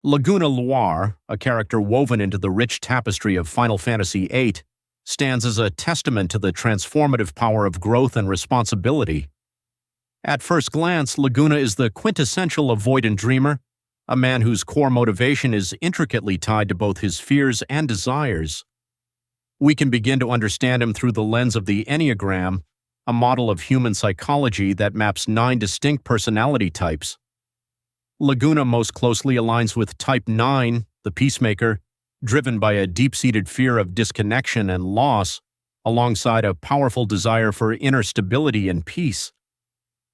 Laguna Loire, a character woven into the rich tapestry of Final Fantasy VIII, stands as a testament to the transformative power of growth and responsibility. At first glance, Laguna is the quintessential avoidant dreamer, a man whose core motivation is intricately tied to both his fears and desires. We can begin to understand him through the lens of the Enneagram, a model of human psychology that maps 9 distinct personality types. Laguna most closely aligns with Type 9, the peacemaker, driven by a deep-seated fear of disconnection and loss, alongside a powerful desire for inner stability and peace.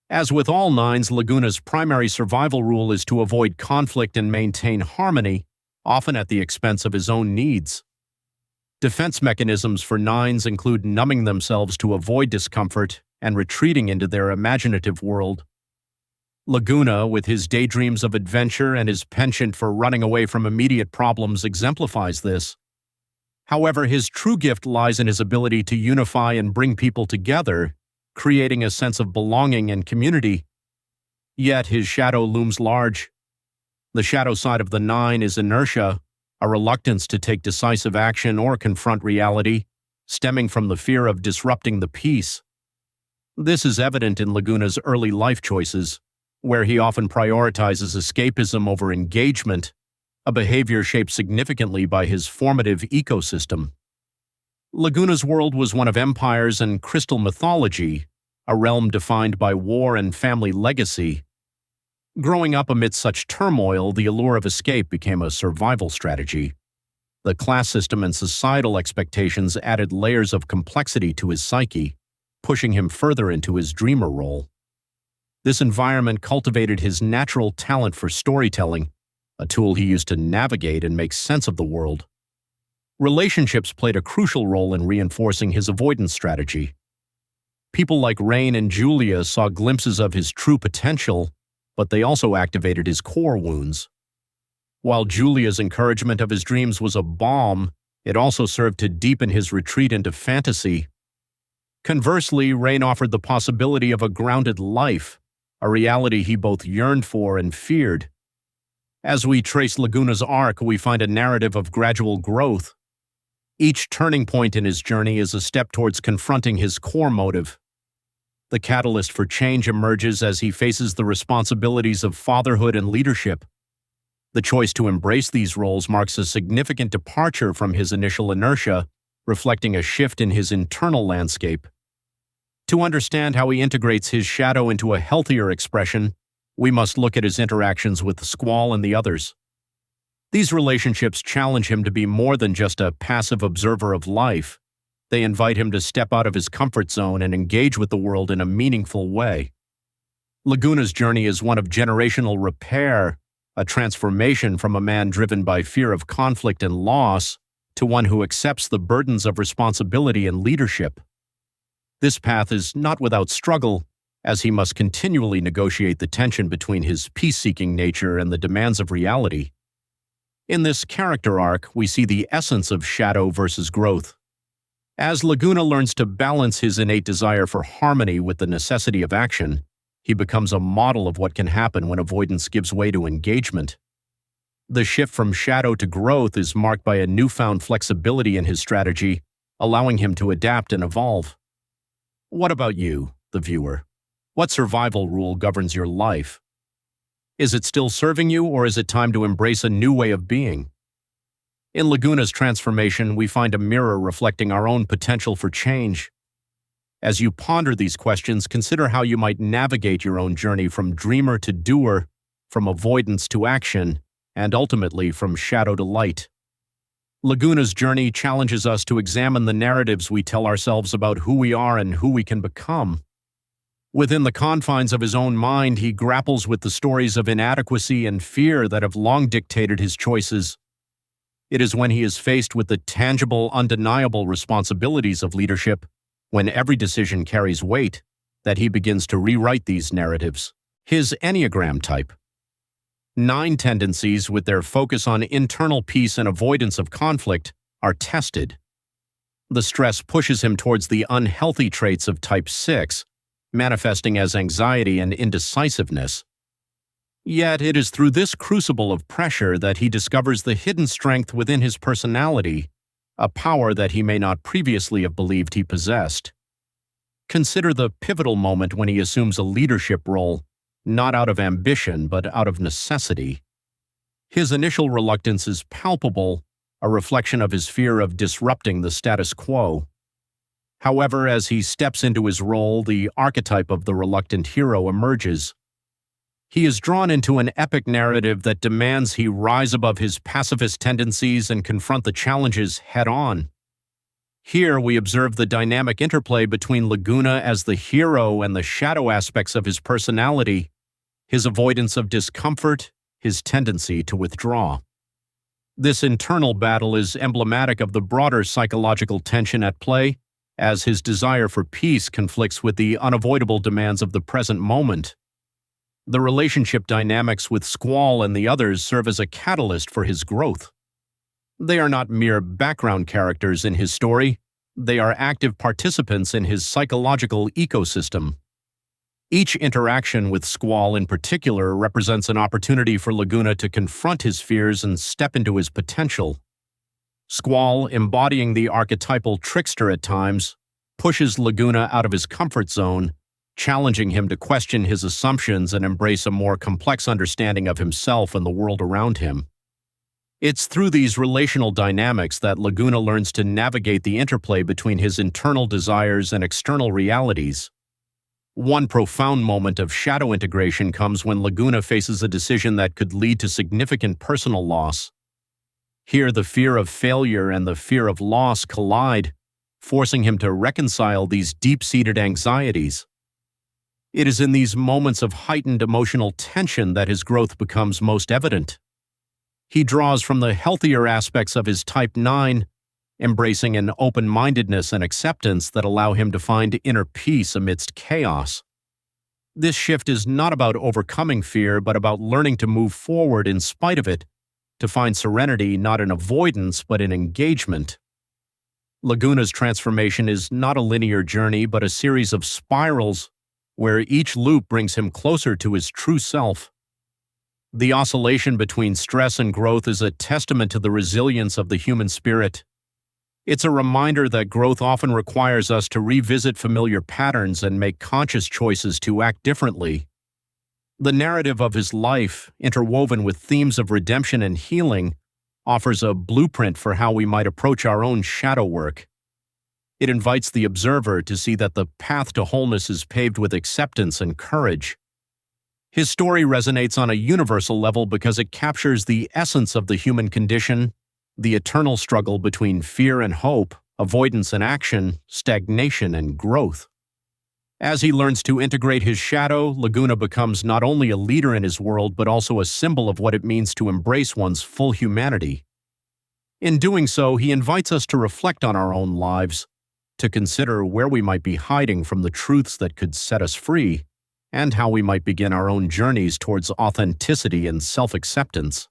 As with all nines, Laguna's primary survival rule is to avoid conflict and maintain harmony, often at the expense of his own needs. Defense mechanisms for nines include numbing themselves to avoid discomfort and retreating into their imaginative world. Laguna, with his daydreams of adventure and his penchant for running away from immediate problems, exemplifies this. However, his true gift lies in his ability to unify and bring people together, creating a sense of belonging and community. Yet his shadow looms large. The shadow side of the 9 is inertia, a reluctance to take decisive action or confront reality, stemming from the fear of disrupting the peace. This is evident in Laguna's early life choices, where he often prioritizes escapism over engagement, a behavior shaped significantly by his formative ecosystem. Laguna's world was one of empires and crystal mythology, a realm defined by war and family legacy. Growing up amidst such turmoil, the allure of escape became a survival strategy. The class system and societal expectations added layers of complexity to his psyche, pushing him further into his dreamer role. This environment cultivated his natural talent for storytelling, a tool he used to navigate and make sense of the world. Relationships played a crucial role in reinforcing his avoidance strategy. People like Raine and Julia saw glimpses of his true potential, but they also activated his core wounds. While Julia's encouragement of his dreams was a balm, it also served to deepen his retreat into fantasy. Conversely, Raine offered the possibility of a grounded life, a reality he both yearned for and feared. As we trace Laguna's arc, we find a narrative of gradual growth. Each turning point in his journey is a step towards confronting his core motive. The catalyst for change emerges as he faces the responsibilities of fatherhood and leadership. The choice to embrace these roles marks a significant departure from his initial inertia, reflecting a shift in his internal landscape. To understand how he integrates his shadow into a healthier expression, we must look at his interactions with Squall and the others. These relationships challenge him to be more than just a passive observer of life. They invite him to step out of his comfort zone and engage with the world in a meaningful way. Laguna's journey is one of generational repair, a transformation from a man driven by fear of conflict and loss to one who accepts the burdens of responsibility and leadership. This path is not without struggle, as he must continually negotiate the tension between his peace-seeking nature and the demands of reality. In this character arc, we see the essence of shadow versus growth. As Laguna learns to balance his innate desire for harmony with the necessity of action, he becomes a model of what can happen when avoidance gives way to engagement. The shift from shadow to growth is marked by a newfound flexibility in his strategy, allowing him to adapt and evolve. What about you, the viewer? What survival rule governs your life? Is it still serving you, or is it time to embrace a new way of being? In Laguna's transformation, we find a mirror reflecting our own potential for change. As you ponder these questions, consider how you might navigate your own journey from dreamer to doer, from avoidance to action, and ultimately from shadow to light. Laguna's journey challenges us to examine the narratives we tell ourselves about who we are and who we can become. Within the confines of his own mind, he grapples with the stories of inadequacy and fear that have long dictated his choices. It is when he is faced with the tangible, undeniable responsibilities of leadership, when every decision carries weight, that he begins to rewrite these narratives. His Enneagram type. 9 tendencies, with their focus on internal peace and avoidance of conflict, are tested. The stress pushes him towards the unhealthy traits of Type 6, manifesting as anxiety and indecisiveness. Yet it is through this crucible of pressure that he discovers the hidden strength within his personality, a power that he may not previously have believed he possessed. Consider the pivotal moment when he assumes a leadership role, not out of ambition but out of necessity. His initial reluctance is palpable, a reflection of his fear of disrupting the status quo. However, as he steps into his role, the archetype of the reluctant hero emerges. He is drawn into an epic narrative that demands he rise above his pacifist tendencies and confront the challenges head-on. Here we observe the dynamic interplay between Laguna as the hero and the shadow aspects of his personality, his avoidance of discomfort, his tendency to withdraw. This internal battle is emblematic of the broader psychological tension at play, as his desire for peace conflicts with the unavoidable demands of the present moment. The relationship dynamics with Squall and the others serve as a catalyst for his growth. They are not mere background characters in his story, they are active participants in his psychological ecosystem. Each interaction with Squall in particular represents an opportunity for Laguna to confront his fears and step into his potential. Squall, embodying the archetypal trickster at times, pushes Laguna out of his comfort zone, challenging him to question his assumptions and embrace a more complex understanding of himself and the world around him. It's through these relational dynamics that Laguna learns to navigate the interplay between his internal desires and external realities. One profound moment of shadow integration comes when Laguna faces a decision that could lead to significant personal loss. Here, the fear of failure and the fear of loss collide, forcing him to reconcile these deep-seated anxieties. It is in these moments of heightened emotional tension that his growth becomes most evident. He draws from the healthier aspects of his Type 9, embracing an open-mindedness and acceptance that allow him to find inner peace amidst chaos. This shift is not about overcoming fear, but about learning to move forward in spite of it, to find serenity not in avoidance but in engagement. Laguna's transformation is not a linear journey, but a series of spirals where each loop brings him closer to his true self. The oscillation between stress and growth is a testament to the resilience of the human spirit. It's a reminder that growth often requires us to revisit familiar patterns and make conscious choices to act differently. The narrative of his life, interwoven with themes of redemption and healing, offers a blueprint for how we might approach our own shadow work. It invites the observer to see that the path to wholeness is paved with acceptance and courage. His story resonates on a universal level because it captures the essence of the human condition, the eternal struggle between fear and hope, avoidance and action, stagnation and growth. As he learns to integrate his shadow, Laguna becomes not only a leader in his world but also a symbol of what it means to embrace one's full humanity. In doing so, he invites us to reflect on our own lives, to consider where we might be hiding from the truths that could set us free, and how we might begin our own journeys towards authenticity and self-acceptance.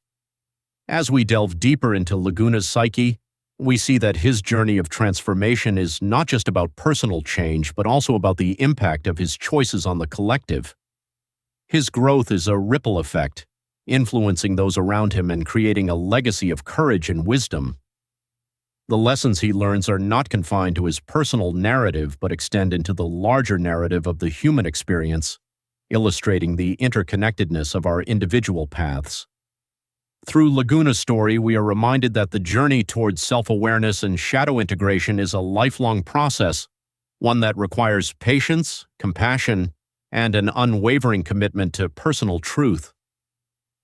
As we delve deeper into Laguna's psyche, we see that his journey of transformation is not just about personal change, but also about the impact of his choices on the collective. His growth is a ripple effect, influencing those around him and creating a legacy of courage and wisdom. The lessons he learns are not confined to his personal narrative, but extend into the larger narrative of the human experience, illustrating the interconnectedness of our individual paths. Through Laguna's story, we are reminded that the journey towards self-awareness and shadow integration is a lifelong process, one that requires patience, compassion, and an unwavering commitment to personal truth.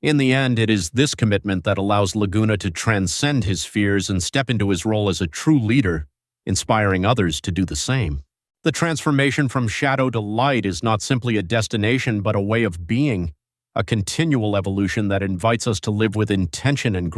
In the end, it is this commitment that allows Laguna to transcend his fears and step into his role as a true leader, inspiring others to do the same. The transformation from shadow to light is not simply a destination but a way of being, a continual evolution that invites us to live with intention and